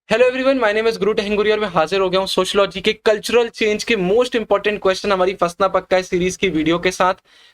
Hello everyone, my name is गुरु टेहंगुरी और मैं हाजिर हो गया हूँ सोशियोलॉजी के कल्चरल चेंज के मोस्ट इंपॉर्टेंट क्वेश्चन हमारी फंसना पक्का है सीरीज की वीडियो के साथ।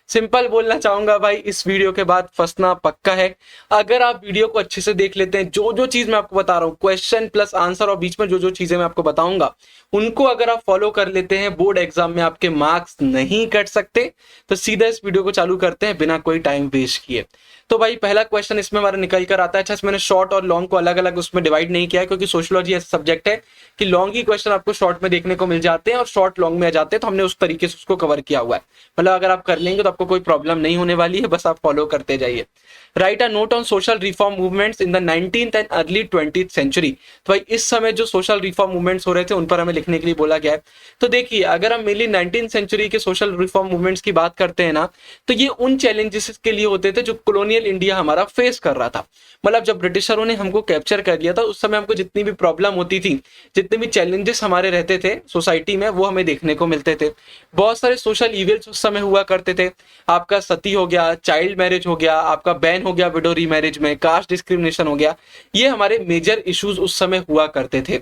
सिंपल बोलना चाहूंगा भाई, इस वीडियो के बाद फंसना पक्का है। अगर आप वीडियो को अच्छे से देख लेते हैं, जो जो चीज मैं आपको बता रहा हूँ, क्वेश्चन प्लस आंसर और बीच में जो जो चीजें मैं आपको बताऊंगा, उनको अगर आप फॉलो कर लेते हैं, बोर्ड एग्जाम में आपके मार्क्स नहीं कट सकते। तो सीधा इस वीडियो को चालू करते हैं बिना कोई टाइम वेस्ट किए। तो भाई पहला क्वेश्चन इसमें हमारा निकल कर आता है। अच्छा, मैंने शॉर्ट और लॉन्ग को अलग अलग उसमें डिवाइड नहीं किया है, क्योंकि सोशियोलॉजी ऐसा सब्जेक्ट है कि लॉन्ग ही क्वेश्चन आपको शॉर्ट में देखने को मिल जाते हैं और शॉर्ट लॉन्ग में आ जाते हैं। तो हमने उस तरीके से उसको कवर किया हुआ है। मतलब अगर आप कर लेंगे तो आपको कोई प्रॉब्लम नहीं होने वाली है, बस आप फॉलो करते जाइए। Write a note on social reform movements in the 19th and early 20th century. तो भाई इस समय जो सोशल रिफॉर्म मूवमेंट्स हो रहे थे उन पर हमें लिखने के लिए बोला गया है। तो देखिए, अगर हम मेनली 19th सेंचुरी के सोशल रिफॉर्म मूवमेंट्स की बात करते हैं ना, तो ये उन चैलेंजेस के लिए होते थे जो कॉलोनियल इंडिया हमारा फेस कर रहा था। मतलब जब ब्रिटिशरों ने हमको कैप्चर कर लिया था, उस समय हमको जितनी भी प्रॉब्लम होती थी, जितने भी चैलेंजेस हमारे रहते थे सोसाइटी में, वो हमें देखने को मिलते थे। बहुत सारे सोशल इवेंट्स उस समय हुआ करते थे। आपका सती हो गया, चाइल्ड मैरिज हो गया, आपका बैन हो गया विडो रीमैरिज में, कास्ट डिस्क्रिमिनेशन हो गया। ये हमारे मेजर इश्यूज उस समय हुआ करते थे।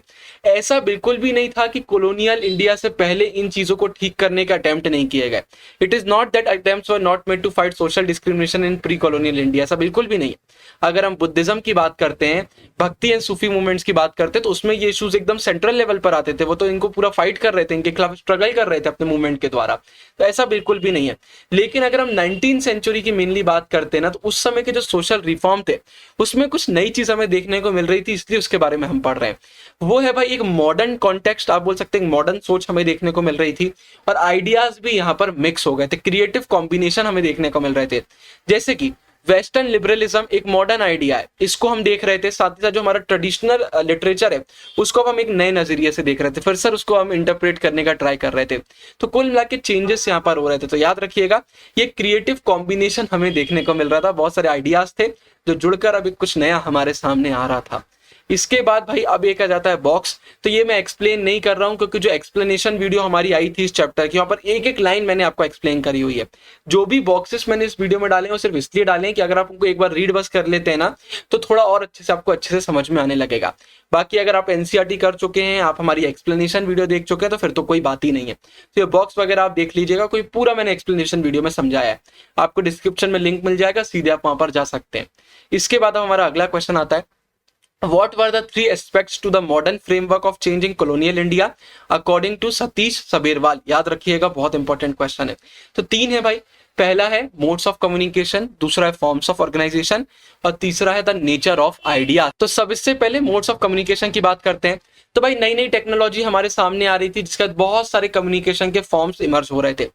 ऐसा बिल्कुल भी नहीं था कि कॉलोनियल इंडिया से पहले इन चीजों को ठीक करने का अटेम्प्ट नहीं किए गए। It is not that attempts were not made to fight social discrimination in precolonial India, ऐसा बिल्कुल भी नहीं। अगर हम बुद्धिज्म की बात करते हैं, भक्ति एंड सूफी मूवमेंट्स की बात करते हैं, तो उसमें ये इश्यूज एकदम सेंट्रल लेवल पर आते थे। वो तो इनको पूरा फाइट कर रहे थे, इनके खिलाफ स्ट्रगल कर रहे थे अपने मूवमेंट के द्वारा। तो ऐसा बिल्कुल भी नहीं है। लेकिन अगर हम 19th सेंचुरी की मेनली बात करते हैं ना, तो उस समय के जो सोशल रिफॉर्म थे उसमें कुछ नई चीज हमें देखने को मिल रही थी, इसलिए उसके बारे में हम पढ़ रहे हैं। वो है भाई एक मॉडर्न कॉन्टेक्स्ट, आप बोल सकते हैं मॉडर्न सोच हमें देखने को मिल रही थी। और आइडियाज भी यहाँ पर मिक्स हो गए थे, क्रिएटिव कॉम्बिनेशन हमें देखने को मिल रहे थे। जैसे कि वेस्टर्न लिबरलिज्म एक मॉडर्न आइडिया है, इसको हम देख रहे थे। साथ ही साथ जो हमारा ट्रेडिशनल लिटरेचर है, उसको हम एक नए नजरिए से देख रहे थे, फिर सर उसको हम इंटरप्रेट करने का ट्राई कर रहे थे। तो कुल मिला के चेंजेस यहाँ पर हो रहे थे। तो याद रखिएगा, ये क्रिएटिव कॉम्बिनेशन हमें देखने को मिल रहा था। बहुत सारे आइडियाज थे जो जुड़कर अभी कुछ नया हमारे सामने आ रहा था। इसके बाद भाई अब एक आ जाता है बॉक्स। तो ये मैं एक्सप्लेन नहीं कर रहा हूं, क्योंकि जो एक्सप्लेनेशन वीडियो हमारी आई थी इस चैप्टर की, वहां पर एक एक लाइन मैंने आपको एक्सप्लेन करी हुई है। जो भी बॉक्सेस मैंने इस वीडियो में डाले हैं वो सिर्फ इसलिए डाले हैं कि अगर आप उनको एक बार रीड बस कर लेते हैं ना, तो थोड़ा और अच्छे से आपको अच्छे से समझ में आने लगेगा। बाकी अगर आप एनसीईआरटी कर चुके हैं, आप हमारी एक्सप्लेनेशन वीडियो देख चुके हैं, तो फिर तो कोई बात ही नहीं है। तो ये बॉक्स वगैरह आप देख लीजिएगा, कोई पूरा मैंने एक्सप्लेनेशन वीडियो में समझाया है। आपको डिस्क्रिप्शन में लिंक मिल जाएगा, सीधे आप वहां पर जा सकते हैं। इसके बाद हमारा अगला क्वेश्चन आता है, What were the three aspects to the modern framework of changing colonial India according to Satish सबेरवाल? याद रखिएगा, बहुत इंपॉर्टेंट क्वेश्चन है। तो तीन है भाई। पहला है मोड्स ऑफ कम्युनिकेशन, दूसरा है फॉर्म्स ऑफ ऑर्गेनाइजेशन, और तीसरा है द नेचर ऑफ आइडिया। तो सबसे पहले मोड्स ऑफ कम्युनिकेशन की बात करते हैं। तो भाई नई नई टेक्नोलॉजी हमारे सामने आ रही थी, जिसके बाद बहुत सारे कम्युनिकेशन के फॉर्म्स इमर्ज हो रहे थे।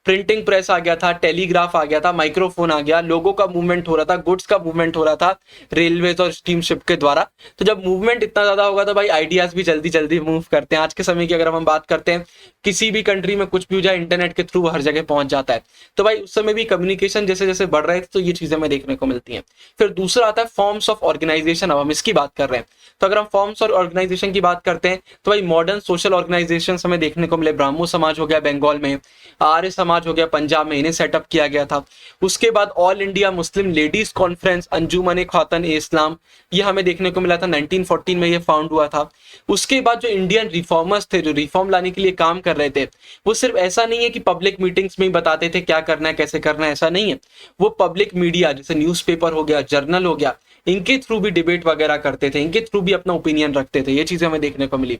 प्रिंटिंग प्रेस आ गया था, टेलीग्राफ आ गया था, माइक्रोफोन आ गया, लोगों का मूवमेंट हो रहा था, गुड्स का मूवमेंट हो रहा था रेलवेज और स्टीमशिप के द्वारा। तो जब मूवमेंट इतना ज्यादा होगा तो भाई आइडियाज भी जल्दी जल्दी मूव करते हैं। आज के समय की अगर हम बात करते हैं, किसी भी कंट्री में कुछ भी हो जाए, इंटरनेट के थ्रू हर जगह पहुंच जाता है। तो भाई उस समय भी कम्युनिकेशन जैसे जैसे बढ़ रहे थे, तो ये चीजें हमें देखने को मिलती हैं। फिर दूसरा आता है फॉर्म्स ऑफ ऑर्गेनाइजेशन। अब हम इसकी बात कर रहे हैं। तो अगर हम फॉर्म्स और ऑर्गेनाइजेशन की बात करते हैं, तो भाई मॉडर्न सोशल ऑर्गेनाइजेशन हमें देखने को मिले। ब्राह्मो समाज हो गया बंगाल में, आर्य समाज हो गया पंजाब में, इन्हें सेटअप किया गया था। उसके बाद all India Muslim ladies conference, Anjuman Khatun e इस्लाम, ये हमें देखने को मिला था। 1914 में ये फाउंड हुआ था। उसके बाद जो इंडियन रिफॉर्मर्स थे, जो रिफॉर्म लाने के लिए काम कर रहे थे, वो सिर्फ ऐसा नहीं है कि पब्लिक मीटिंग्स में ही बताते थे क्या करना है कैसे करना है, ऐसा नहीं है। वो पब्लिक मीडिया जैसे न्यूज़पेपर हो गया, जर्नल हो गया, इनके थ्रू भी डिबेट वगैरह करते थे, इनके थ्रू भी अपना ओपिनियन रखते थे। ये चीजें हमें देखने को मिली।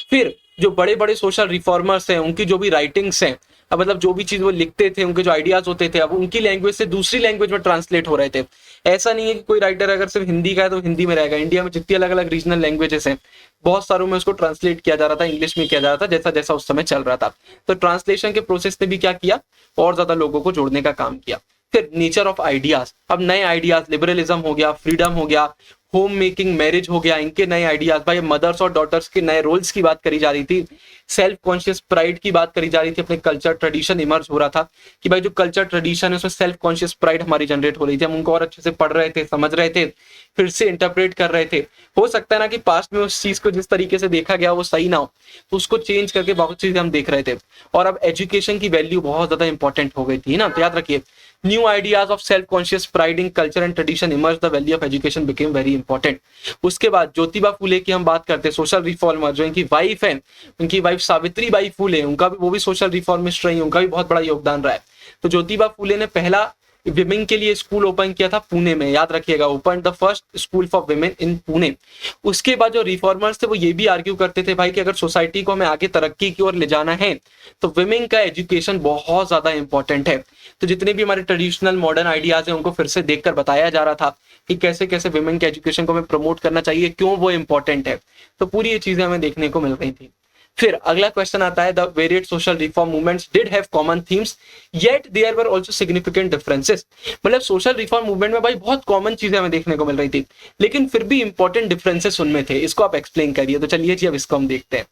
फिर जो बड़े बड़े सोशल रिफॉर्मर्स हैं, उनकी जो भी राइटिंग्स हैं, अब मतलब जो भी चीज वो लिखते थे, उनके जो आइडियाज होते थे, अब उनकी लैंग्वेज से दूसरी लैंग्वेज में ट्रांसलेट हो रहे थे। ऐसा नहीं है कि कोई राइटर अगर सिर्फ हिंदी का है तो हिंदी में रहेगा। इंडिया में जितनी अलग अलग रीजनल लैंग्वेजेस हैं, बहुत सारों में उसको ट्रांसलेट किया जा रहा था, इंग्लिश में किया जा रहा था, जैसा जैसा उस समय चल रहा था। तो ट्रांसलेशन के प्रोसेस ने भी क्या किया, और ज्यादा लोगों को जोड़ने का काम किया। फिर नेचर ऑफ आइडियाज, अब नए आइडियाज, लिबरलिज्म हो गया, फ्रीडम हो गया, होम मेकिंग मैरिज हो गया, इनके नए आइडियाज। भाई मदर्स और डॉटर्स के नए रोल्स की बात करी जा रही थी, सेल्फ कॉन्शियस प्राइड की बात करी जा रही थी, अपने कल्चर ट्रेडिशन इमर्ज हो रहा था कि भाई जो कल्चर ट्रेडिशन है उसमें सेल्फ कॉन्शियस प्राइड हमारी जनरेट हो रही थी। हम उनको और अच्छे से पढ़ रहे थे, समझ रहे थे, फिर से इंटरप्रेट कर रहे थे। हो सकता है ना कि पास्ट में उस चीज को जिस तरीके से देखा गया वो सही ना हो, तो उसको चेंज करके बहुत चीजें हम देख रहे थे। और अब एजुकेशन की वैल्यू बहुत ज्यादा इंपॉर्टेंट हो गई थी ना। तो याद रखिए, new ideas of self conscious pride in culture and tradition emerge, the value of education became very important. उसके बाद ज्योतिबा फुले की हम बात करते हैं, सोशल रिफॉर्मर, जो इनकी वाइफ है, उनकी वाइफ सावित्री बाई फुले, उनका भी वो भी सोशल रिफॉर्मिस्ट रही, उनका भी बहुत बड़ा योगदान रहा है। तो ज्योतिबा फुले ने पहला विमेन के लिए स्कूल ओपन किया था पुणे में, याद रखिएगा, open the first school for women in Pune. उसके बाद जो रिफॉर्मर्स थे वो ये भी आर्ग्यू करते थे भाई कि अगर सोसाइटी को हमें आगे तरक्की की ओर ले जाना है तो विमेन का एजुकेशन बहुत ज्यादा इंपॉर्टेंट है। तो जितने भी हमारे ट्रेडिशनल मॉडर्न आइडियाज हैं उनको फिर से देखकर बताया जा रहा था कि कैसे कैसे विमेन के एजुकेशन को हमें प्रमोट करना चाहिए, क्यों वो इंपॉर्टेंट है। तो पूरी ये चीजें हमें देखने को मिल रही थी। फिर अगला क्वेश्चन आता है, the varied social reform movements did have common themes yet there were also significant differences. मतलब सोशल रिफॉर्म मूवमेंट में भाई बहुत कॉमन चीजें हमें देखने को मिल रही थी, लेकिन फिर भी इंपॉर्टेंट डिफरेंसेस उनमें थे। इसको आप एक्सप्लेन करिए। तो चलिए जी अब इसको हम देखते हैं।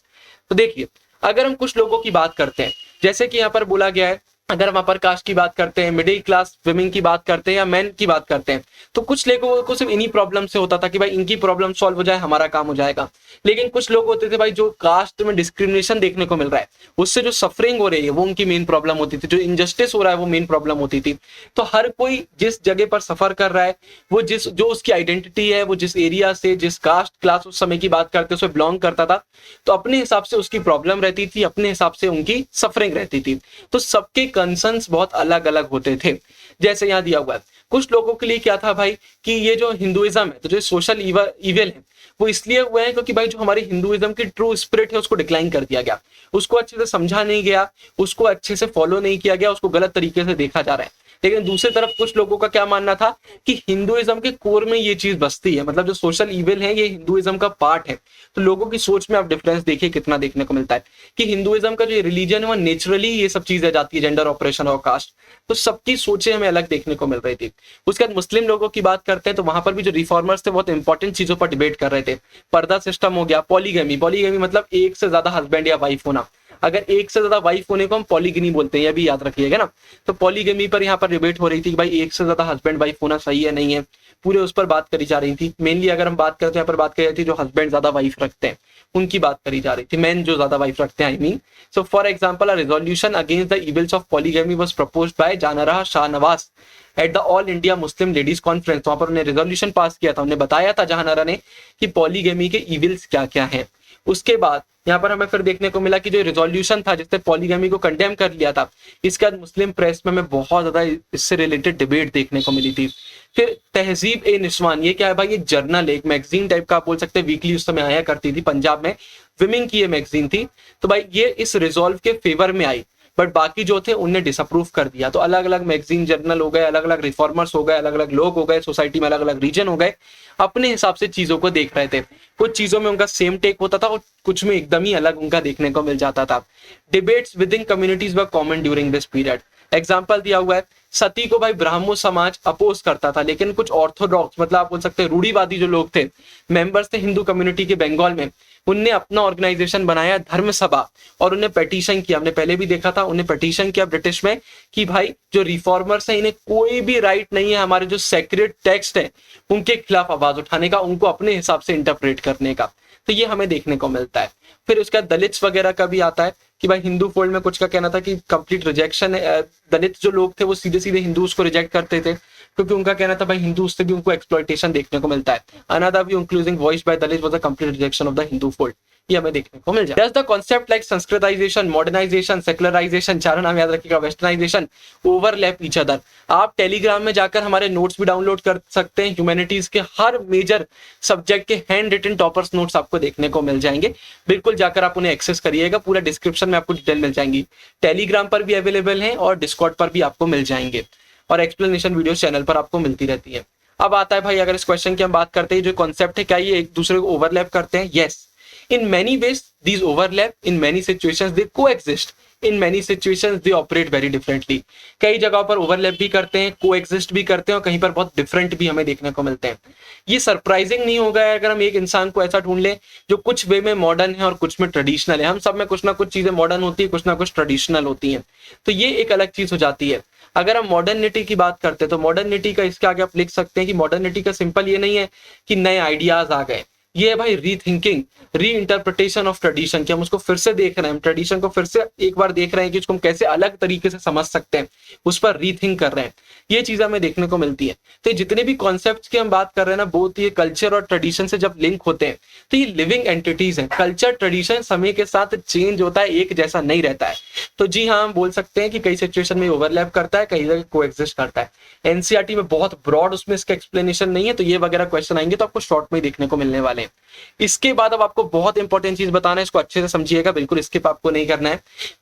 तो देखिए, अगर हम कुछ लोगों की बात करते हैं, जैसे कि यहाँ पर बोला गया है, अगर हम अपर कास्ट की बात करते हैं, मिडिल क्लास विमेन की बात करते हैं या मैन की बात करते हैं, तो कुछ लोगों को सिर्फ इन्हीं प्रॉब्लम से होता था कि भाई इनकी प्रॉब्लम सॉल्व हो जाए, हमारा काम हो जाएगा। लेकिन कुछ लोग होते थे भाई जो कास्ट में डिस्क्रिमिनेशन देखने को मिल रहा है, उससे जो सफरिंग हो रही है वो उनकी मेन प्रॉब्लम होती थी, जो इनजस्टिस हो रहा है वो मेन प्रॉब्लम होती थी। तो हर कोई जिस जगह पर सफर कर रहा है, वो जो उसकी आइडेंटिटी है, वो जिस एरिया से, जिस कास्ट क्लास उस समय की बात करते उसमें बिलोंग करता था, तो अपने हिसाब से उसकी प्रॉब्लम रहती थी, अपने हिसाब से उनकी सफरिंग रहती थी। तो सबके कंसर्न्स बहुत अलग अलग होते थे। जैसे यहाँ दिया हुआ है, कुछ लोगों के लिए क्या था भाई कि ये जो हिंदुइज्म है, तो जो सोशल इविल है वो इसलिए हुए हैं क्योंकि भाई जो हमारी हिंदुइज्म की ट्रू स्पिरिट है उसको डिक्लाइन कर दिया गया, उसको अच्छे से समझा नहीं गया, उसको अच्छे से फॉलो नहीं किया गया, उसको गलत तरीके से देखा जा रहा है। लेकिन दूसरी तरफ कुछ लोगों का क्या मानना था कि हिंदुइज्म के कोर में ये चीज बसती है, मतलब जो सोशल इविल है ये हिंदुइज्म का पार्ट है। तो लोगों की सोच में आप डिफरेंस देखिए कितना देखने को मिलता है कि हिंदुइज्म का जो रिलीजन है वो नेचुरली ये सब चीजें जाती है, जेंडर ऑपरेशन और कास्ट। तो सबकी सोचें हमें अलग देखने को मिल रही थी। उसके बाद मुस्लिम लोगों की बात करते हैं तो वहां पर भी जो रिफॉर्मर्स थे बहुत इंपॉर्टेंट चीजों पर डिबेट कर रहे थे। पर्दा सिस्टम हो गया, पॉलीगमी, पॉलीगमी मतलब एक से ज्यादा हस्बैंड या वाइफ होना। अगर एक से ज्यादा वाइफ होने को हम पॉलीगनी बोलते हैं, ये भी याद रखिएगा ना। तो पॉलीगमी पर यहाँ पर डिबेट हो रही थी कि भाई एक से ज्यादा हस्बैंड वाइफ होना सही है नहीं है, पूरे उस पर बात करी जा रही थी। मेनली अगर हम बात करते हैं, यहाँ पर बात करी जाती है जो हस्बैंड ज्यादा वाइफ रखते हैं उनकी बात करी जा रही थी, मैन जो ज्यादा वाइफ रखते हैं, I mean. So for example, a resolution against the evils of polygamy was proposed by जानरा Shahnawaz at the all India Muslim ladies conference. वहां पर उन्हें रेजोल्यूशन पास किया था, उन्हें बताया था जहानारा ने कि पॉलीगमी के इविल्स क्या क्या हैं। उसके बाद यहाँ पर हमें फिर देखने को मिला कि जो रिजोल्यूशन था जिसने पॉलीगमी को कंडेम कर लिया था, इसके बाद मुस्लिम प्रेस में हमें बहुत ज्यादा इससे रिलेटेड डिबेट देखने को मिली थी। फिर तहजीब ए निस्वान, ये क्या है भाई, एक जर्नल, एक मैगजीन टाइप का आप बोल सकते हैं, वीकली उस समय आया करती थी, पंजाब में विमेन की ये मैगजीन थी। तो भाई ये इस रिजॉल्व के फेवर में आई, बट बाकी जो थे उनने डिसअप्रूव कर दिया। तो अलग अलग मैगजीन जर्नल हो गए, अलग अलग रिफॉर्मर्स हो गए, अलग अलग लोग हो गए, सोसाइटी में अलग अलग रीजन हो गए, अपने हिसाब से चीजों को देख रहे थे। कुछ चीजों में उनका सेम टेक होता था और कुछ में एकदम ही अलग उनका देखने को मिल जाता था। Debates with in communities were common during this period. Example दिया हुआ है, सती को भाई ब्राह्मो समाज अपोज करता था, लेकिन कुछ ऑर्थोडॉक्स मतलब आप बोल सकते हैं रूढ़ीवादी जो लोग थे, मेंबर्स थे हिंदू कम्युनिटी के बंगाल में, उनने अपना ऑर्गेनाइजेशन बनाया धर्म सभा, और उन्हें पेटिशन किया, हमने पहले भी देखा था, उन्हें पेटिशन किया ब्रिटिश में कि भाई जो रिफॉर्मर्स हैं इन्हें कोई भी राइट नहीं है हमारे जो सेक्रेड टेक्स्ट है उनके खिलाफ आवाज उठाने का, उनको अपने हिसाब से इंटरप्रेट करने का। तो ये हमें देखने को मिलता है। फिर उसका दलित्स वगैरह का भी आता है कि भाई हिंदू फोल्ड में कुछ का कहना था कि कंप्लीट रिजेक्शन है, दलित जो लोग थे वो सीधे सीधे हिंदूज को रिजेक्ट करते थे, क्योंकि उनका कहना था भाई हिंदू से भी उनको एक्सप्लॉइटेशन देखने को मिलता है। Another view including voice by Dalit was a complete rejection of the Hindu fold, ये हमें देखने को मिल जाए। The concept like Sanskritization, modernization, secularization, चारों नाम याद रखिएगा, वेस्टर्नाइजेशन, ओवरलैप ईच अदर। आप टेलीग्राम में जाकर हमारे नोट्स भी डाउनलोड कर सकते हैं, ह्यूमैनिटीज के हर मेजर सब्जेक्ट के हैंड रिटन टॉपर्स नोट्स आपको देखने को मिल जाएंगे। बिल्कुल जाकर आप उन्हें एक्सेस करिएगा, पूरा डिस्क्रिप्शन में आपको डिटेल मिल जाएंगी। टेलीग्राम पर भी अवेलेबल है और डिस्कॉर्ड पर भी आपको मिल जाएंगे, और एक्सप्लेनेशन वीडियो चैनल पर आपको मिलती रहती है। अब आता है भाई, अगर इस क्वेश्चन की हम बात करते हैं, जो कॉन्सेप्ट है क्या ये एक दूसरे को ओवरलैप करते हैं? Yes, in many ways these overlap, in many situations they coexist, in many situations they operate very differently। कई जगहों पर ओवरलैप भी करते हैं, कोएग्जिस्ट भी करते हैं, और कहीं पर बहुत डिफरेंट भी हमें देखने को मिलते हैं। ये सरप्राइजिंग नहीं होगा अगर हम एक इंसान को ऐसा ढूंढ लें जो कुछ वे में मॉडर्न है और कुछ में ट्रेडिशनल है। हम सब में कुछ ना कुछ चीजें मॉडर्न होती है, कुछ ना कुछ ट्रेडिशनल होती हैं, तो ये एक अलग चीज हो जाती है। अगर हम मॉडर्निटी की बात करते हैं तो मॉडर्निटी का इसके आगे आप लिख सकते हैं कि मॉडर्निटी का सिंपल ये नहीं है कि नए आइडियाज आ गए, ये है भाई रीथिंकिंग, री इंटरप्रिटेशन ऑफ ट्रेडिशन, कि हम उसको फिर से देख रहे हैं, ट्रेडिशन को फिर से एक बार देख रहे हैं कि उसको हम कैसे अलग तरीके से समझ सकते हैं, उस पर रीथिंक कर रहे हैं। ये चीज हमें देखने को मिलती है। तो जितने भी कॉन्सेप्ट्स की हम बात कर रहे हैं ना, बहुत ये कल्चर और ट्रेडिशन से जब लिंक होते हैं तो ये लिविंग एंटिटीज हैं। कल्चर ट्रेडिशन समय के साथ चेंज होता है, एक जैसा नहीं रहता है। तो जी हाँ, हम बोल सकते हैं कि कई सिचुएशन में ओवरलैप करता है, कई जगह कोएग्जिस्ट करता है। एनसीईआरटी में बहुत ब्रॉड उसमें इसका एक्सप्लेनेशन नहीं है, तो ये वगैरह क्वेश्चन आएंगे तो आपको शॉर्ट में देखने को मिलने वाले हैं। इसके बाद अब आपको बहुत इंपॉर्टेंट चीज बताना है, इसको अच्छे से समझिएगा, बिल्कुल स्किप आपको नहीं करना है।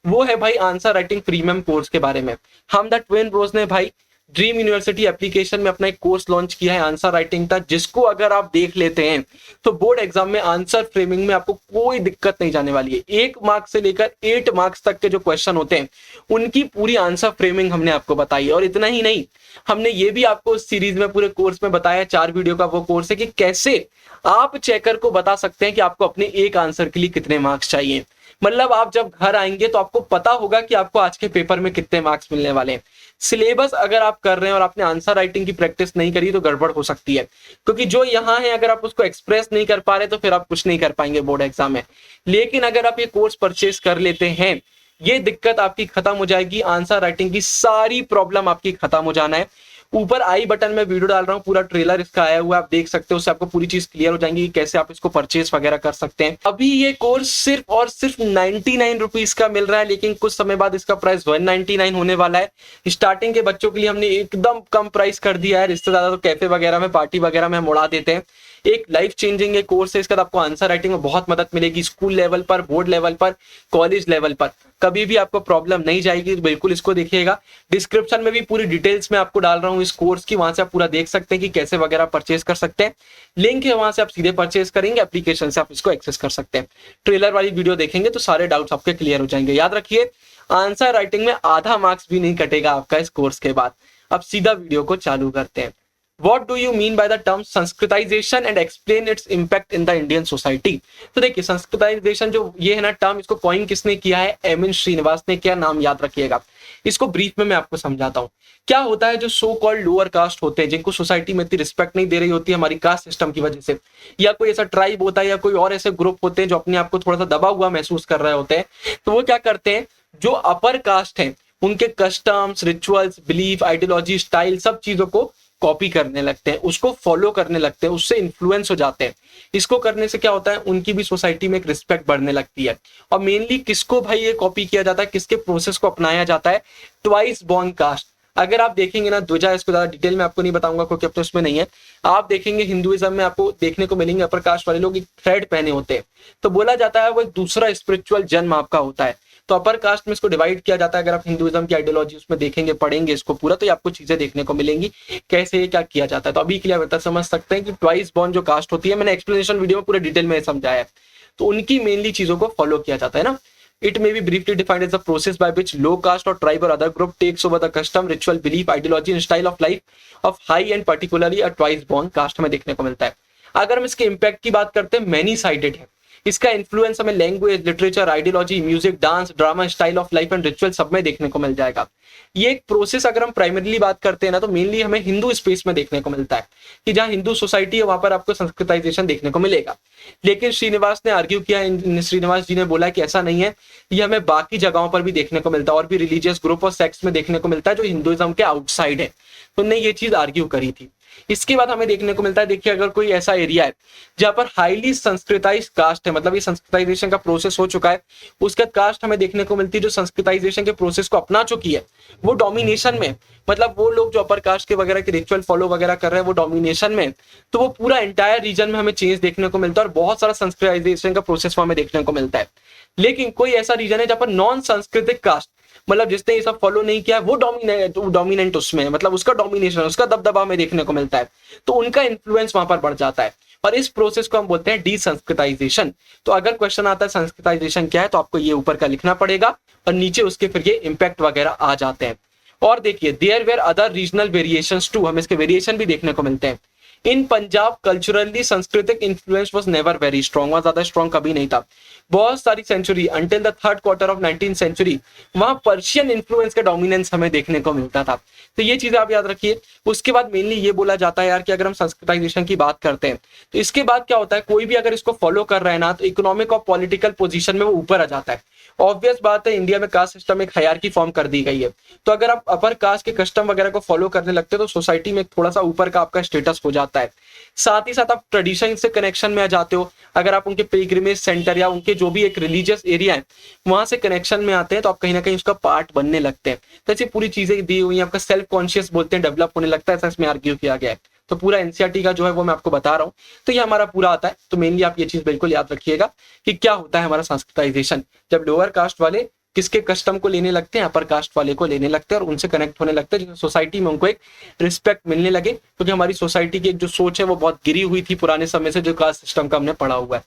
वो है भाई आंसर राइटिंग प्रीमियम कोर्स के बारे में। हम द ट्विन ब्रोस ने भाई ड्रीम यूनिवर्सिटी एप्लीकेशन में अपना एक कोर्स लॉन्च किया है आंसर राइटिंग का, जिसको अगर आप देख लेते हैं तो बोर्ड एग्जाम में आंसर फ्रेमिंग में आपको कोई दिक्कत नहीं जाने वाली है। 1 मार्क से लेकर 8 मार्क्स तक के जो क्वेश्चन होते हैं उनकी पूरी आंसर फ्रेमिंग हमने आपको बताई है। और इतना ही नहीं, हमने ये भी आपको इस सीरीज में पूरे कोर्स में बताया, 4 वीडियो का वो कोर्स है कि कैसे आप चेकर को बता सकते हैं कि आपको अपने एक आंसर के लिए कितने मार्क्स चाहिए। मतलब आप जब घर आएंगे तो आपको पता होगा कि आपको आज के पेपर में कितने मार्क्स मिलने वाले हैं। सिलेबस अगर आप कर रहे हैं और आपने आंसर राइटिंग की प्रैक्टिस नहीं करी तो गड़बड़ हो सकती है, क्योंकि जो यहाँ है अगर आप उसको एक्सप्रेस नहीं कर पा रहे तो फिर आप कुछ नहीं कर पाएंगे बोर्ड एग्जाम में। लेकिन अगर आप ये कोर्स परचेज कर लेते हैं, ये दिक्कत आपकी खत्म हो जाएगी, आंसर राइटिंग की सारी प्रॉब्लम आपकी खत्म हो जाना है। ऊपर आई बटन में वीडियो डाल रहा हूँ, पूरा ट्रेलर इसका आया हुआ है, आप देख सकते हो, उससे आपको पूरी चीज क्लियर हो जाएंगी कि कैसे आप इसको परचेज वगैरह कर सकते हैं। अभी ये कोर्स सिर्फ और सिर्फ 99 रुपीज का मिल रहा है, लेकिन कुछ समय बाद इसका प्राइस 199 होने वाला है। स्टार्टिंग के बच्चों के लिए हमने एकदम कम प्राइस कर दिया है, इससे ज्यादा तो कैफे वगैरह में, पार्टी वगैरह में हम उड़ा देते हैं। एक लाइफ चेंजिंग ये कोर्स है, इसका आपको आंसर राइटिंग में बहुत मदद मिलेगी, स्कूल लेवल पर, बोर्ड लेवल पर, कॉलेज लेवल पर, कभी भी आपको प्रॉब्लम नहीं जाएगी। बिल्कुल इसको देखिएगा, डिस्क्रिप्शन में भी पूरी डिटेल्स में आपको डाल रहा हूँ इस कोर्स की, वहां से आप पूरा देख सकते हैं कि कैसे वगैरह परचेज कर सकते हैं। लिंक है, वहां से आप सीधे परचेज करेंगे, एप्लीकेशन से आप इसको एक्सेस कर सकते हैं। ट्रेलर वाली वीडियो देखेंगे तो सारे डाउट्स आपके क्लियर हो जाएंगे। याद रखिए, आंसर राइटिंग में आधा मार्क्स भी नहीं कटेगा आपका इस कोर्स के बाद। अब सीधा वीडियो को चालू करते हैं। What do you mean by the term Sanskritisation and explain its impact in the Indian society? तो देखिए, संस्कृताइजेशन जो ये है ना टर्म, इसको कॉइन किसने किया है? एम.एन. श्रीनिवास ने किया, नाम याद रखिएगा। इसको ब्रीफ में मैं आपको समझाता हूँ। क्या होता है, जो सो कॉल्ड लोअर कास्ट होते हैं, जिनको सोसाइटी में इतनी रिस्पेक्ट नहीं दे रही होती हमारी कास्ट सिस्टम की वजह से, या कोई ऐसा ट्राइब होता है या कोई और ऐसे ग्रुप होते हैं जो अपने आप को थोड़ा सा दबा हुआ महसूस कर रहे होते हैं, तो वो क्या करते हैं, जो अपर कास्ट है उनके customs, rituals, belief, ideology, style, सब चीजों को कॉपी करने लगते हैं, उसको फॉलो करने लगते हैं, उससे इन्फ्लुएंस हो जाते हैं। इसको करने से क्या होता है, उनकी भी सोसाइटी में एक रिस्पेक्ट बढ़ने लगती है। और मेनली किसको भाई ये कॉपी किया जाता है, किसके प्रोसेस को अपनाया जाता है? Twice born caste. अगर आप देखेंगे ना, द्विजा, इसको ज्यादा डिटेल में आपको नहीं बताऊंगा क्योंकि अब तो इसमें नहीं है। आप देखेंगे हिंदुइज्म में आपको देखने को मिलेंगे अपर कास्ट वाले लोग एक थ्रेड पहने होते हैं, तो बोला जाता है वो एक दूसरा स्पिरिचुअल जन्म आपका होता है। तो अपर कास्ट में इसको डिवाइड किया जाता है। अगर आप हिंदुइज्म की आइडियोलॉजी उसमें देखेंगे, पढ़ेंगे इसको पूरा, तो आपको चीजें देखने को मिलेंगी कैसे क्या किया जाता है। तो अभी के लिए आप समझ सकते हैं कि ट्वाइस बॉर्न जो कास्ट होती है, मैंने एक्सप्लेनेशन वीडियो में पूरे डिटेल में समझाया है, तो उनकी मेनली चीजों को फॉलो किया जाता है ना। It may be briefly defined as the process by which low caste or tribe or other group takes over the custom, ritual, belief, ideology and style of life of high and particularly a twice born caste में देखने को मिलता है। अगर हम इसके impact की बात करते हैं, मैनी साइडेड है। इसका इन्फ्लुएंस हमें language, literature, ideology, music, dance, drama, style of life and ritual सब में देखने को मिल जाएगा। ये एक प्रोसेस अगर हम प्राइमरीली बात करते हैं ना, तो मेनली हमें हिंदू स्पेस में देखने को मिलता है कि जहां हिंदू सोसाइटी है वहां पर आपको संस्कृताइजेशन देखने को मिलेगा। लेकिन श्रीनिवास ने आर्ग्यू किया, श्रीनिवास जी ने बोला कि ऐसा नहीं है, ये हमें बाकी जगहों पर भी देखने को मिलता है और भी रिलीजियस ग्रुप और सेक्ट्स में देखने को मिलता है जो हिंदुइज्म के आउटसाइड है। तो उन्होंने ये चीज आर्ग्यू करी थी। इसके बाद हमें देखने को मिलता है, देखिए अगर कोई ऐसा एरिया है जहां पर हाईली संस्कृताइज कास्ट है, मतलब ये संस्कृताइजेशन का प्रोसेस हो चुका है, उसका कास्ट हमें देखने को मिलती है जो संस्कृताइजेशन के प्रोसेस को अपना चुकी है, वो डोमिनेशन में, मतलब वो लोग जो अपर कास्ट के वगैरह के रिचुअल फॉलो वगैरह कर रहे हैं वो डोमिनेशन में, तो वो पूरा एंटायर रीजन में हमें चेंज देखने को मिलता है और बहुत सारा संस्कृताइजेशन का प्रोसेस हमें देखने को मिलता है। लेकिन कोई ऐसा रीजन है जहां पर नॉन सांस्कृतिक कास्ट, मतलब जिसने ये सब फॉलो नहीं किया, वो डोमिनेंट उसमें, मतलब उसका डोमिनेशन, उसका दबदबा में देखने को मिलता है, तो उनका इन्फ्लुएंस वहां पर बढ़ जाता है और इस प्रोसेस को हम बोलते हैं डीसंस्कृताइजेशन। तो अगर क्वेश्चन आता है संस्कृताइजेशन क्या है, तो आपको ये ऊपर का लिखना पड़ेगा और नीचे उसके फिर ये इम्पैक्ट वगैरह आ जाते हैं। और देखिए, there were other regional variations too, हमें इसके वेरिएशन भी देखने को मिलते हैं। इन पंजाब कल्चरली सांस्कृतिक influence was never very strong, वहां ज्यादा स्ट्रॉन्ग कभी नहीं था। बहुत सारी century until the third quarter of 19th century वहां पर्शियन इन्फ्लुएंस का डोमिनेंस हमें देखने को मिलता था। तो ये चीजें आप याद रखिए। उसके बाद मेनली ये बोला जाता है यार कि अगर हम संस्कृताइजेशन की बात करते हैं तो इसके बाद क्या होता है, कोई भी अगर इसको फॉलो कर रहा है ना तो इकोनॉमिक और पॉलिटिकल पोजीशन में वो ऊपर आ जाता है। ऑब्वियस बात है, इंडिया में कास्ट सिस्टम एक हायरार्की फॉर्म कर दी गई है, तो अगर आप अपर कास्ट के कस्टम वगैरह को फॉलो करने लगते हैं तो सोसाइटी में थोड़ा सा ऊपर का आपका स्टेटस हो जाता है। साथ ही साथ आप ट्रेडिशन से कनेक्शन में आ जाते हो। अगर आप उनके पिलग्रिमेज सेंटर या उनके जो भी एक रिलीजियस एरिया है वहां से कनेक्शन में आते हैं तो आप कहीं ना कहीं उसका पार्ट बनने लगते हैं। तो ऐसी पूरी चीजें दी हुई हैं, आपका सेल्फ कॉन्शियस बोलते हैं डेवलप होने लगता है, ऐसा इसमें आर्ग्यू किया गया है। तो पूरा एनसीईआरटी का जो है वो मैं आपको बता रहा हूँ, तो ये हमारा पूरा आता है। तो मेनली आप ये चीज बिल्कुल याद रखिएगा कि क्या होता है हमारा सांस्कृतिकाइजेशन, जब लोअर कास्ट वाले किसके कस्टम को लेने लगते हैं, अपर कास्ट वाले को लेने लगते हैं और उनसे कनेक्ट होने लगते हैं, सोसाइटी में उनको एक रिस्पेक्ट मिलने लगे, क्योंकि हमारी सोसाइटी की एक जो सोच है वो बहुत गिरी हुई थी पुराने समय से, जो कास्ट सिस्टम का हमने पढ़ा हुआ है।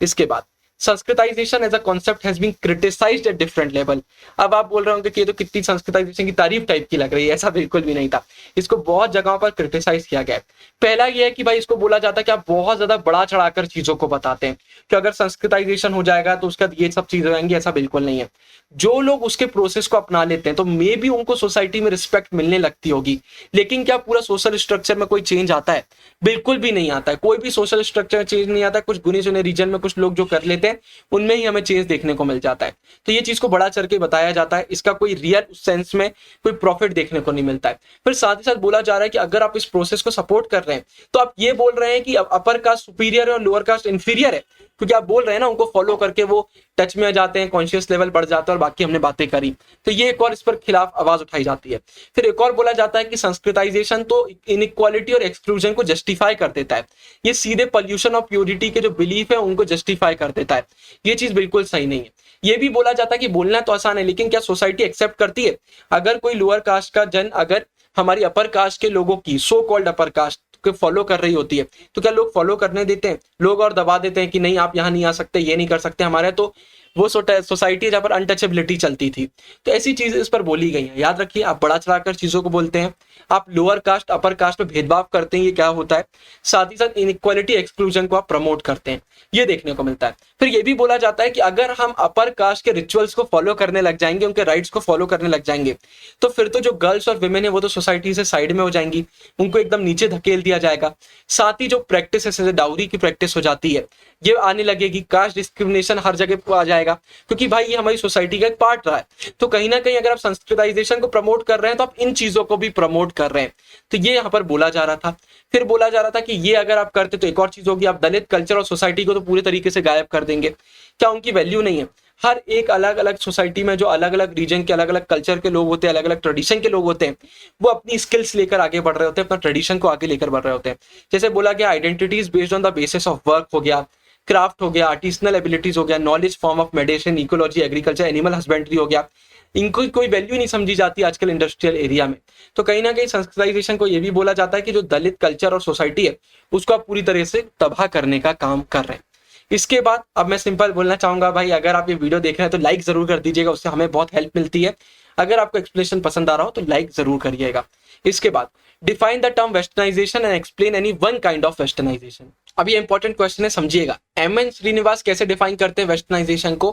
इसके बाद Sanskritisation as a concept has been criticised at different level. अब आप बोल रहे होंगे कि ये तो कितनी संस्कृताइजेशन की तारीफ टाइप की लग रही है, ऐसा बिल्कुल भी नहीं था। इसको बहुत जगहों पर क्रिटिसाइज किया गया है। पहला ये है कि भाई इसको बोला जाता है कि आप बहुत ज्यादा बड़ा चढ़ाकर चीजों को बताते हैं कि अगर संस्कृताइजेशन हो जाएगा तो उसका ये सब चीजें हो जाएंगी, ऐसा बिल्कुल नहीं है। जो लोग उसके प्रोसेस को अपना लेते हैं तो मे भी उनको सोसाइटी में रिस्पेक्ट मिलने लगती होगी, लेकिन क्या पूरा सोशल स्ट्रक्चर में कोई चेंज आता है? बिल्कुल भी नहीं आता है। कोई भी सोशल स्ट्रक्चर चेंज नहीं आता है। कुछ गुने चुने रीजन में कुछ लोग जो कर लेते हैं उनमें ही हमें चेंज देखने को मिल जाता है। तो ये चीज को बड़ा चढ़ के बताया जाता है, इसका कोई रियल सेंस में कोई प्रॉफिट देखने को नहीं मिलता है। फिर साथ ही साथ बोला जा रहा है कि अगर आप इस प्रोसेस को सपोर्ट कर रहे हैं तो आप ये बोल रहे हैं कि अपर कास्ट सुपीरियर है और लोअर कास्ट इंफीरियर है, क्योंकि आप बोल रहे हैं ना उनको फॉलो करके वो टच में आ जाते हैं, कॉन्शियस लेवल बढ़ जाता है, और बाकी हमने बातें करी। तो ये एक और इस पर खिलाफ आवाज उठाई जाती है। फिर एक और बोला जाता है कि संस्कृताइजेशन तो इनइक्वालिटी और एक्सक्लूजन को जस्टिफाई कर देता है। ये सीधे पॉल्यूशन और प्योरिटी के जो बिलीफ है उनको जस्टिफाई कर देता है। ये चीज बिल्कुल सही नहीं है। ये भी बोला जाता है कि बोलना तो आसान है, लेकिन क्या सोसाइटी एक्सेप्ट करती है? अगर कोई लोअर कास्ट का जन अगर हमारी अपर कास्ट के लोगों की सो कॉल्ड अपर कास्ट को फॉलो कर रही होती है तो क्या लोग फॉलो करने देते हैं? लोग और दबा देते हैं कि नहीं आप यहाँ नहीं आ सकते, ये नहीं कर सकते हमारे। तो वो सोसाइटी जहाँ पर अनटचेबिलिटी चलती थी। तो ऐसी चीजें इस पर बोली गई हैं। याद रखिए, आप बड़ा चढ़ाकर चीजों को बोलते हैं, आप लोअर कास्ट अपर कास्ट में भेदभाव करते हैं, ये क्या होता है। साथ ही साथ इनइक्वालिटी एक्सक्लूजन को आप प्रमोट करते हैं, ये देखने को मिलता है। फिर ये भी बोला जाता है कि अगर हम अपर कास्ट के रिचुअल्स को फॉलो करने लग जाएंगे, उनके राइट्स को फॉलो करने लग जाएंगे, तो फिर तो जो गर्ल्स और विमेन है वो तो सोसाइटी से साइड में हो जाएंगी, उनको एकदम नीचे धकेल दिया जाएगा। साथ ही जो प्रैक्टिस है, जैसे डाउरी की प्रैक्टिस हो जाती है, ये आने लगेगी। कास्ट डिस्क्रिमिनेशन हर जगह पर आ जाएगा, क्योंकि भाई ये हमारी सोसाइटी का एक पार्ट रहा है। तो कहीं ना कहीं अगर आप संस्कृताइजेशन को प्रमोट कर रहे हैं तो आप इन चीजों को भी प्रमोट कर रहे हैं। तो ये यहाँ पर बोला जा रहा था। फिर बोला जा रहा था कि ये अगर आप करते तो एक और चीज होगी, आप दलित कल्चर और सोसाइटी को तो पूरे तरीके से गायब कर देंगे। क्या उनकी वैल्यू नहीं है? हर एक अलग अलग सोसाइटी में जो अलग अलग रीजन के अलग अलग कल्चर के लोग होते हैं, अलग अलग ट्रेडिशन के लोग होते हैं, वो अपनी स्किल्स लेकर आगे बढ़ रहे होते हैं, अपना ट्रेडिशन को आगे लेकर बढ़ रहे होते हैं। जैसे बोला गया identities based on the basis of work हो गया, क्राफ्ट हो गया, आर्टिसनल एबिलिटीज हो गया, knowledge form of medicine, ecology, agriculture, animal husbandry हो गया। इनको कोई वैल्यू नहीं समझी जाती आजकल इंडस्ट्रियल एरिया में। तो कहीं ना कहीं संस्कृताइजेशन को यह भी बोला जाता है कि जो दलित कल्चर और सोसाइटी है उसको आप पूरी तरह से तबाह करने का काम कर रहे हैं। इसके बाद अब मैं सिंपल बोलना चाहूंगा भाई, अगर आप ये वीडियो देख रहे हैं तो लाइक जरूर कर दीजिएगा, उससे हमें बहुत हेल्प मिलती है। अगर आपको एक्सप्लेनेशन पसंद आ रहा हो तो लाइक जरूर करिएगा। इसके बाद define the term westernisation and explain any one kind of westernisation. अब ये इंपॉर्टेंट क्वेश्चन है, समझिएगा। एम.एन. श्रीनिवास कैसे डिफाइन करते हैं वेस्टर्नाइजेशन को,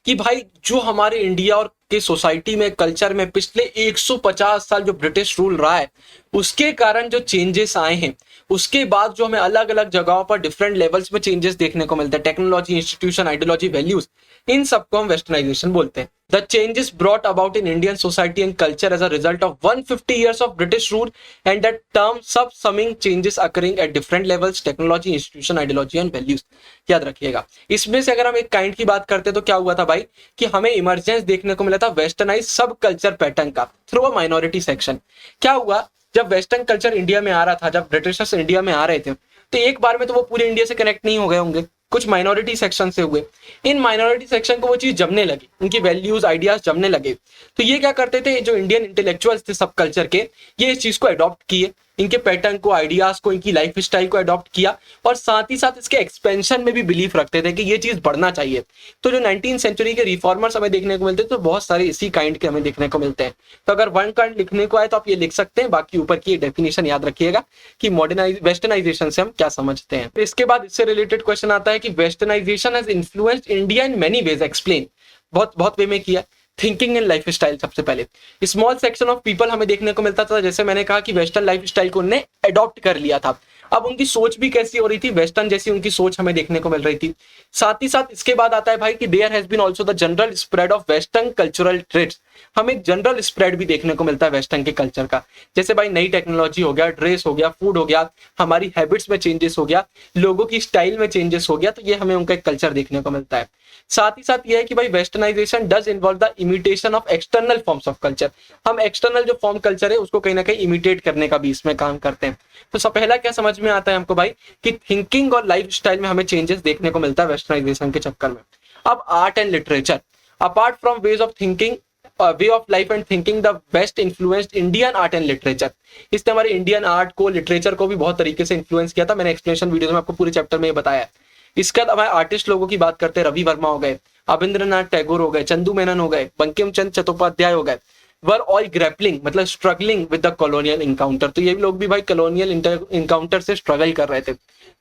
कि भाई जो हमारे इंडिया और के सोसाइटी में कल्चर में पिछले 150 साल जो ब्रिटिश रूल रहा है उसके कारण जो चेंजेस आए हैं, उसके बाद जो हमें अलग अलग जगहों पर डिफरेंट लेवल्स में चेंजेस देखने को मिलते हैं, टेक्नोलॉजी, इंस्टीट्यूशन, आइडियोलॉजी, वैल्यूज, इन सबको हम वेस्टर्नाइजेशन बोलते हैं। The changes brought about in Indian society and culture as a result of 150 years of British rule, and that term subsuming changes occurring at different levels, technology, institution, ideology and values। याद रखिएगा। इसमें से अगर हम एक kind की बात करते तो क्या हुआ था भाई, कि हमें इमरजेंस देखने को मिला था वेस्टर्नाइज सब कल्चर पैटर्न का थ्रू अ माइनॉरिटी सेक्शन। क्या हुआ, जब वेस्टर्न कल्चर इंडिया में आ रहा था, जब ब्रिटिशर्स इंडिया में आ रहे थे, तो एक बार में तो वो पूरे इंडिया से कनेक्ट नहीं हो गए होंगे, कुछ माइनॉरिटी सेक्शन से हुए। इन माइनॉरिटी सेक्शन को वो चीज जमने लगी, उनकी वैल्यूज, आइडियाज जमने लगे। तो ये क्या करते थे, जो इंडियन इंटेलेक्चुअल्स थे सब कल्चर के, ये इस चीज को अडॉप्ट किए, इनके पैटर्न को, आइडियाज को, इनकी लाइफ स्टाइल को अडॉप्ट किया और साथ ही साथ इसके एक्सपेंशन में भी बिलीव रखते थे कि ये चीज बढ़ना चाहिए। तो जो 19th सेंचुरी के रिफॉर्मर्स हमें देखने को मिलते हैं तो बहुत सारे इसी काइंड के हमें देखने को मिलते हैं। तो अगर वन काइंड लिखने को आए तो आप ये लिख सकते हैं, बाकी ऊपर की डेफिनेशन याद रखिएगा कि वेस्टर्नाइजेशन से हम क्या समझते हैं। तो इसके बाद इससे रिलेटेड क्वेश्चन आता है कि westernisation has influenced India in many ways, explain. बहुत बहुत वे में किया। थिंकिंग एंड लाइफ स्टाइल, सबसे पहले स्मॉल सेक्शन ऑफ पीपल हमें देखने को मिलता था, जैसे मैंने कहा कि वेस्टर्न लाइफ स्टाइल को उन्होंने अडॉप्ट कर लिया था। अब उनकी सोच भी कैसी हो रही थी, वेस्टर्न जैसी उनकी सोच हमें देखने को मिल रही थी। साथ ही साथ इसके बाद आता है भाई कि there has been also the general spread of western cultural traits. हमें एक जनरल स्प्रेड भी देखने को मिलता है वेस्टर्न के कल्चर का, जैसे भाई नई टेक्नोलॉजी हो गया, ड्रेस हो गया, फूड हो गया, हमारी हैबिट्स में चेंजेस हो गया, लोगों की स्टाइल में चेंजेस हो गया। तो ये हमें उनका एक कल्चर देखने को मिलता है। साथ ही साथ ये है कि भाई westernisation does involve the imitation of external forms of culture. हम एक्सटर्नल जो फॉर्म कल्चर है उसको कहीं ना कहीं इमिटेट करने का भी इसमें काम करते हैं। तो सब पहला क्या समझ में आता है हमको भाई कि थिंकिंग और लाइफ स्टाइल में हमें चेंजेस देखने को मिलता है वेस्टर्नाइजेशन के चक्कर में। अब art and literature, apart from ways of thinking, way of life and thinking, the best influenced Indian art and literature. इसने हमारे इंडियन आर्ट को, लिटरेचर को भी बहुत तरीके से इन्फ्लुएंस किया था। मैंने एक्सप्लेनेशन वीडियो में आपको पूरे चैप्टर में बताया है। इसके बाद हमारे आर्टिस्ट लोगों की बात करते हैं, रवि वर्मा हो गए, अविंद्रनाथ टैगोर हो गए, चंदू मेनन हो गए, बंकिम चंद्र चट्टोपाध्याय हो गए, वर ऑल ग्रैपलिंग मतलब struggling with the colonial encounter. तो ये भी लोग भी भाई कॉलोनियल इनकाउंटर से स्ट्रगल कर रहे थे।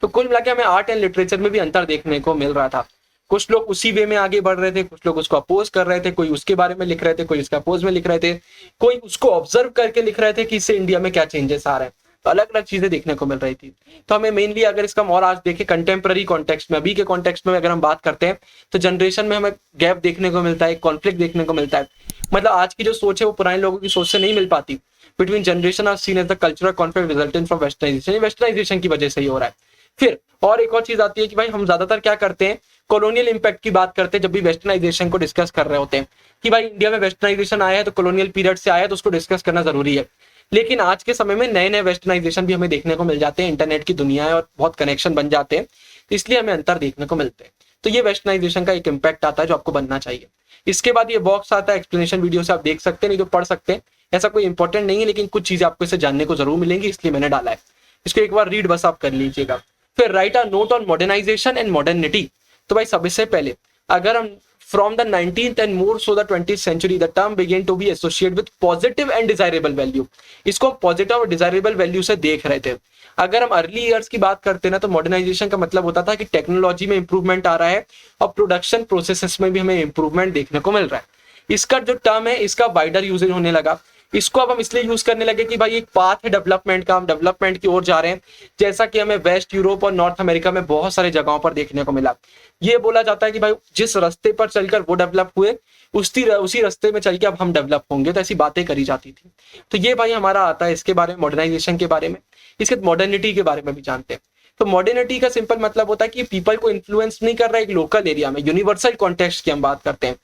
तो कुल मिला के हमें आर्ट एंड लिटरेचर में भी अंतर देखने को मिल रहा था। कुछ लोग उसी वे में आगे बढ़ रहे थे, कुछ लोग उसको अपोज कर रहे थे, कोई उसके बारे में लिख रहे थे, कोई इसका अपोज में लिख रहे थे, कोई उसको ऑब्जर्व करके लिख रहे थे कि इससे इंडिया में क्या चेंजेस आ रहे हैं। तो अलग अलग चीजें देखने को मिल रही थी। तो हमें मेनली अगर इसका और आज देखें कंटेम्प्रेरी कॉन्टेक्स्ट में, अभी के कॉन्टेक्स्ट में अगर हम बात करते हैं तो जनरेशन में हमें गैप देखने को मिलता है, कॉन्फ्लिक्ट देखने को मिलता है। मतलब आज की जो सोच है वो पुराने लोगों की सोच से नहीं मिल पाती। Between generation are seen as the cultural conflict resultant from westernisation. Westernisation की वजह से ही हो रहा है। फिर और एक और चीज आती है कि भाई हम ज्यादातर क्या करते हैं, कॉलोनियल इंपैक्ट की बात करते हैं जब भी वेस्टर्नाइजेशन को डिस्कस कर रहे होते हैं कि भाई इंडिया में वेस्टर्नाइजेशन आया है तो कॉलोनियल पीरियड से आया है तो उसको डिस्कस करना जरूरी है। लेकिन आज के समय में नए नए वेस्टर्नाइजेशन भी हमें देखने को मिल जाते हैं, इंटरनेट की दुनिया है और बहुत कनेक्शन बन जाते हैं, इसलिए हमें अंतर देखने को मिलते हैं। तो ये वेस्टर्नाइजेशन का एक इम्पैक्ट आता है जो आपको बनना चाहिए। इसके बाद ये बॉक्स आता है, एक्सप्लेनेशन वीडियो से आप देख सकते हैं, नहीं तो पढ़ सकते हैं, ऐसा कोई इंपॉर्टेंट नहीं है, लेकिन कुछ चीजें आपको इसे जानने को जरूर मिलेंगी, इसलिए मैंने डाला है। इसको एक बार रीड बस आप कर लीजिएगा। फिर write a note on modernisation and modernity. तो भाई सबसे पहले अगर हम from the 19th and more so the 20th century the term began to be associated with positive and desirable value। इसको पॉजिटिव और डिजायरेबल वैल्यू से देख रहे थे। अगर हम अर्ली ईयर्स की बात करते हैं ना तो मॉडर्नाइजेशन का मतलब होता था कि टेक्नोलॉजी में इंप्रूवमेंट आ रहा है और प्रोडक्शन प्रोसेसेस में भी हमें इंप्रूवमेंट देखने को मिल रहा है। इसका जो टर्म है इसका वाइडर यूजेज होने लगा। इसको अब हम इसलिए यूज करने लगे कि भाई एक पाथ है डेवलपमेंट का, हम डेवलपमेंट की ओर जा रहे हैं, जैसा कि हमें वेस्ट यूरोप और नॉर्थ अमेरिका में बहुत सारे जगहों पर देखने को मिला। ये बोला जाता है कि भाई जिस रास्ते पर चलकर वो डेवलप हुए उसी रास्ते में चल के अब हम डेवलप होंगे, तो ऐसी बातें करी जाती थी। तो ये भाई हमारा आता है इसके बारे में, मॉडर्नाइजेशन के बारे में। इसके मॉडर्निटी के बारे में भी जानते हैं। तो मॉडर्निटी का सिंपल मतलब होता है कि पीपल को इन्फ्लुएंस नहीं कर रहा है एक लोकल एरिया में, यूनिवर्सल कॉन्टेक्स्ट की हम बात करते हैं।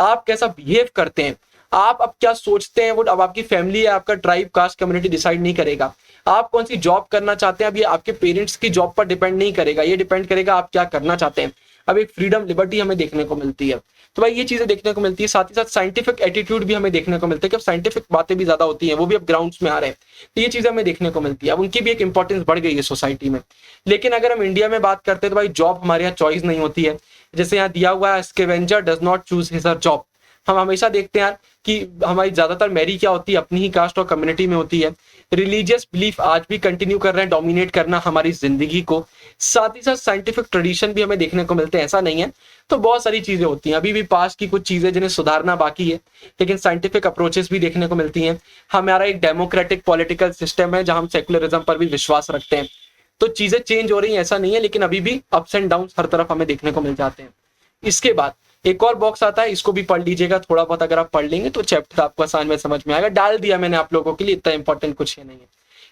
आप कैसा बिहेव करते हैं, आप अब क्या सोचते हैं, वो अब आपकी फैमिली या आपका ट्राइब, कास्ट, कम्युनिटी डिसाइड नहीं करेगा। आप कौन सी जॉब करना चाहते हैं अब ये आपके पेरेंट्स की जॉब पर डिपेंड नहीं करेगा, ये डिपेंड करेगा आप क्या करना चाहते हैं। अब एक फ्रीडम, लिबर्टी हमें देखने को मिलती है। तो भाई ये चीजें देखने को मिलती है। साथ ही साथ साइंटिफिक एटीट्यूड भी हमें देखने को मिलता है कि अब साइंटिफिक बातें भी ज्यादा होती हैं, वो भी अब ग्राउंड्स में आ रहे हैं। तो ये चीजें हमें देखने को मिलती है। अब उनकी भी एक इंपॉर्टेंस बढ़ गई है सोसाइटी में। लेकिन अगर हम इंडिया में बात करते हैं तो भाई जॉब हमारे यहाँ चॉइस नहीं होती है। जैसे यहाँ दिया हुआ है, scavenger does not choose his job. हम हमेशा देखते हैं यार कि हमारी ज्यादातर मैरी क्या होती है, अपनी ही कास्ट और कम्युनिटी में होती है। रिलीजियस बिलीफ आज भी कंटिन्यू कर रहे हैं डोमिनेट करना हमारी जिंदगी को। साथ ही साथ साइंटिफिक ट्रेडिशन भी हमें देखने को मिलते हैं, ऐसा नहीं है। तो बहुत सारी चीजें होती हैं, अभी भी पास्ट की कुछ चीजें जिन्हें सुधारना बाकी है, लेकिन साइंटिफिक अप्रोचेस भी देखने को मिलती हैं। हमारा एक डेमोक्रेटिक पॉलिटिकल सिस्टम है जहां हम सेक्युलरिज्म पर भी विश्वास रखते हैं। तो चीजें चेंज हो रही हैं, ऐसा नहीं है, लेकिन अभी भी अप्स एंड डाउन हर तरफ हमें देखने को मिल जाते हैं। इसके बाद एक और बॉक्स आता है, इसको भी पढ़ लीजिएगा थोड़ा बहुत। अगर आप पढ़ लेंगे तो चैप्टर आपको आसान में समझ में आएगा। डाल दिया मैंने आप लोगों के लिए, इतना इंपॉर्टेंट कुछ है नहीं है।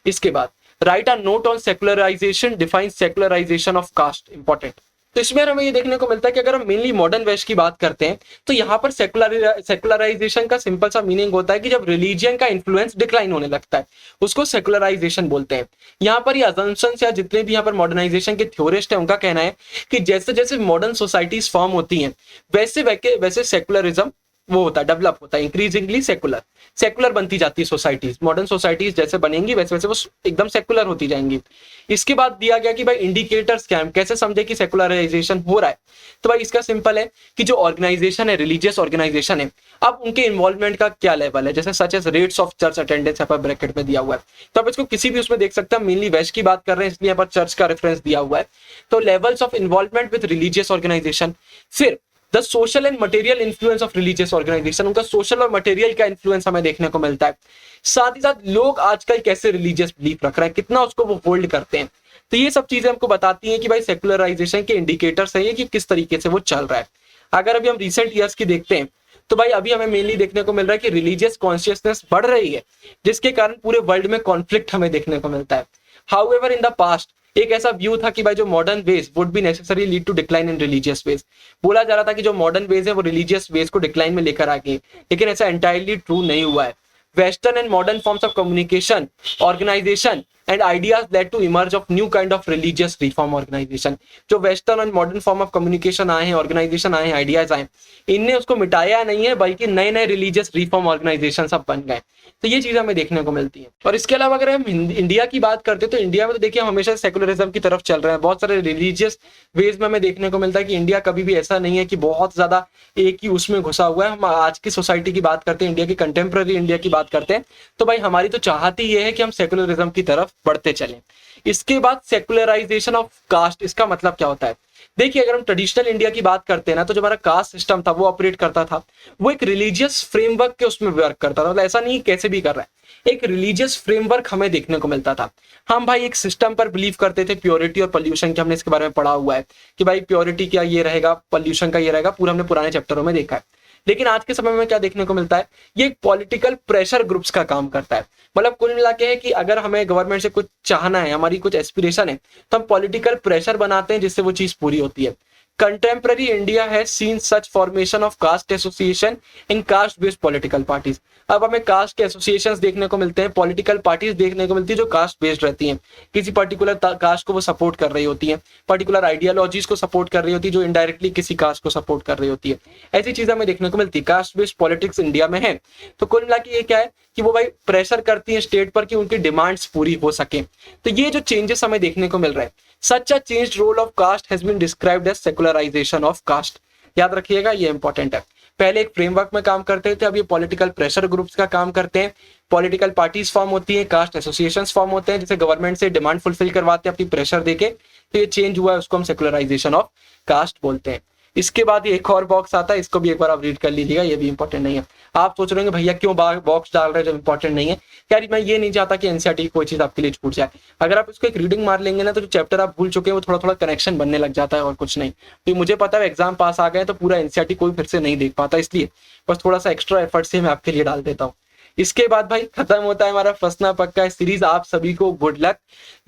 इसके बाद write a note on secularisation, define secularisation of caste, important. तो इसमें हमें ये देखने को मिलता है कि अगर हम मेनली मॉडर्न वेस्ट की बात करते हैं तो यहाँ पर सेक्युलराइजेशन का सिंपल सा मीनिंग होता है कि जब रिलीजियन का इन्फ्लुएंस डिक्लाइन होने लगता है उसको सेक्युलराइजेशन बोलते हैं। यहाँ पर ये अजम्पशंस या जितने भी यहाँ पर मॉडर्नाइजेशन के थ्योरिस्ट है उनका कहना है कि जैसे जैसे मॉडर्न सोसाइटीज फॉर्म होती हैं वैसे वैसे सेक्युलरिज्म वो होता है, डेवलप होता है, इंक्रीजिंगली सेकुलर, सेकुलर बनती जाती है सोसाइटीज, मॉडर्न सोसाइटीज जैसे बनेंगी वैसे वैसे वो एकदम सेकुलर होती जाएंगी। इसके बाद दिया गया कि भाई इंडिकेटर्स क्या है, कैसे समझे कि सेकुलराइजेशन हो रहा है। तो भाई इसका सिंपल है कि जो ऑर्गेनाइजेशन है, रिलीजियस ऑर्गेनाइजेशन है, अब उनके इन्वॉल्वमेंट का क्या लेवल है, जैसे such as rates of church attendance यहाँ पर ब्रैकेट में दिया हुआ है, तो आप इसको किसी भी उसमें देख सकते हैं, मेनली वेस्ट की बात कर रहे हैं इसलिए यहाँ पर चर्च का रेफरेंस दिया हुआ है। तो levels of involvement with religious organization, फिर the social and material influence of religious organization, उनका सोशल और मटेरियल का इन्फ्लुएंस हमें देखने को मिलता है। साथ ही साथ लोग आजकल कैसे रिलीजियस बिलीफ रख रहे हैं, कितना उसको वो होल्ड करते हैं। तो ये सब चीजें हमको बताती हैं कि भाई सेकुलराइजेशन के इंडिकेटर्स हैं कि किस तरीके से वो चल रहा है। अगर अभी हम रिसेंट ईयर्स की देखते हैं तो भाई अभी हमें मेनली देखने को मिल रहा है कि रिलीजियस कॉन्शियसनेस बढ़ रही है, जिसके कारण पूरे वर्ल्ड में कॉन्फ्लिक्ट हमें देखने को मिलता है। हाउएवर इन द पास्ट एक ऐसा व्यू था कि भाई जो modern ways would be necessary lead to decline in religious ways, बोला जा रहा था कि जो मॉडर्न वेज है वो रिलीजियस वेज को डिक्लाइन में लेकर आ गए, लेकिन ऐसा एंटायरली ट्रू नहीं हुआ है। Western and modern forms of communication, organization and ideas led to emerge of new kind of religious reform organization. जो western and modern form of communication आए हैं, ऑर्गेनाइजेशन आए हैं, आइडियाज आए, इनने उसको मिटाया नहीं है, बल्कि नए नए रिलीजियस रिफॉर्म ऑर्गेनाइजेशन सब बन गए। तो ये चीजें हमें देखने को मिलती है। और इसके अलावा अगर हम इंडिया की बात करते हैं तो इंडिया में तो देखिए हम हमेशा सेकुलरिज्म की तरफ चल रहे हैं। बहुत सारे रिलीजियस वेज में हमें देखने को मिलता है कि इंडिया कभी भी ऐसा नहीं है कि बहुत ज्यादा एक ही उसमें घुसा हुआ है। हम आज की सोसाइटी की बात करते हैं, इंडिया की कंटेम्प्रेरी इंडिया की बात करते हैं, तो भाई हमारी तो चाहत ही ये है कि हम सेकुलरिज्म की तरफ बढ़ते चलें। इसके बाद सेकुलराइजेशन ऑफ कास्ट, इसका मतलब क्या होता है? देखिए अगर हम ट्रेडिशनल इंडिया की बात करते हैं ना, तो जो हमारा कास्ट सिस्टम था वो ऑपरेट करता था, वो एक रिलीजियस फ्रेमवर्क के उसमें वर्क करता था। मतलब ऐसा नहीं कैसे भी कर रहा है, एक रिलीजियस फ्रेमवर्क हमें देखने को मिलता था। हम भाई एक सिस्टम पर बिलीव करते थे, प्योरिटी और पॉल्यूशन के, हमने इसके बारे में पढ़ा हुआ है कि भाई प्योरिटी क्या ये रहेगा, पॉल्यूशन का ये रहेगा, पूरा हमने पुराने चैप्टरों में देखा है। लेकिन आज के समय में क्या देखने को मिलता है, ये एक पॉलिटिकल प्रेशर ग्रुप्स का काम करता है। मतलब कुल मिला के है कि अगर हमें गवर्नमेंट से कुछ चाहना है, हमारी कुछ एस्पिरेशन है, तो हम पॉलिटिकल प्रेशर बनाते हैं जिससे वो चीज पूरी होती है। Contemporary India has seen such formation of caste association in caste-based political parties। अब हमें कास्ट के एसोसिएशंस देखने को मिलते हैं, पॉलिटिकल पार्टीज देखने को मिलती है जो कास्ट बेस्ड रहती हैं, किसी पर्टिकुलर कास्ट को वो सपोर्ट कर रही होती हैं, पर्टिकुलर आइडियोलॉजीज को सपोर्ट कर रही होती है जो इनडायरेक्टली किसी कास्ट को सपोर्ट कर रही होती है। ऐसी चीजें हमें देखने को मिलती है। कास्ट बेस्ड पॉलिटिक्स इंडिया में है, तो कुल मिला के ये क्या है कि वो भाई प्रेशर करती है स्टेट पर कि उनकी डिमांड्स पूरी हो सके। तो ये जो चेंजेस हमें देखने को मिल रहा है, such a changed role of caste has been described as secularization of caste. याद रखिएगा, ये इंपॉर्टेंट है। पहले एक फ्रेमवर्क में काम करते थे, अब ये पॉलिटिकल प्रेशर ग्रुप्स का काम करते हैं। पॉलिटिकल पार्टीज फॉर्म होती हैं, कास्ट एसोसिएशंस फॉर्म होते हैं, जिसे गवर्नमेंट से डिमांड फुलफिल करवाते हैं अपनी प्रेशर देके। तो ये चेंज हुआ है, उसको हम सेकुलराइजेशन ऑफ कास्ट बोलते हैं। इसके बाद ये एक और बॉक्स आता है, इसको भी एक बार आप रीड कर लीजिएगा, ये भी इंपॉर्टेंट नहीं है। आप सोच रहे होंगे भैया क्यों बॉक्स डाल रहे हैं जो इंपॉर्टेंट नहीं है। यार मैं ये नहीं चाहता कि एनसीईआरटी की कोई चीज आपके लिए छूट जाए। अगर आप इसको एक रीडिंग मार लेंगे ना, तो जो चैप्टर आप भूल चुके हैं वो थोड़ा थोड़ा कनेक्शन बनने लग जाता है और कुछ नहीं। तो मुझे पता है एग्जाम पास आ गए तो पूरा एनसीईआरटी कोई फिर से नहीं देख पाता, इसलिए बस थोड़ा सा एक्स्ट्रा एफर्ट से मैं आपके लिए डाल देता हूँ। इसके बाद भाई खत्म होता है हमारा फंसना पक्का है सीरीज। आप सभी को गुड लक।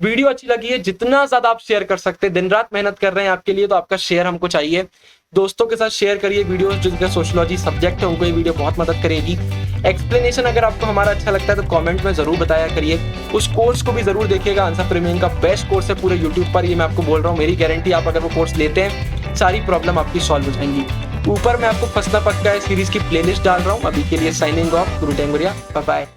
वीडियो अच्छी लगी है, जितना ज्यादा आप शेयर कर सकते हैं, दिन रात मेहनत कर रहे हैं आपके लिए, तो आपका शेयर हमको चाहिए। दोस्तों के साथ शेयर करिए वीडियोस, जिनका सोशियोलॉजी सब्जेक्ट है उनको ये वीडियो बहुत मदद करेगी। एक्सप्लेनेशन अगर आपको हमारा अच्छा लगता है तो कमेंट में जरूर बताया करिए। उस कोर्स को भी जरूर देखिएगा, आंसर प्रीमियम का बेस्ट कोर्स है पूरे यूट्यूब पर, ये मैं आपको बोल रहा हूँ, मेरी गारंटी। आप अगर वो कोर्स लेते हैं सारी प्रॉब्लम आपकी सॉल्व हो जाएंगी। ऊपर मैं आपको फंसना पक्का है सीरीज की प्लेलिस्ट डाल रहा हूँ। अभी के लिए साइनिंग ऑफ, गुरु टेंगुरिया, बाय बाय।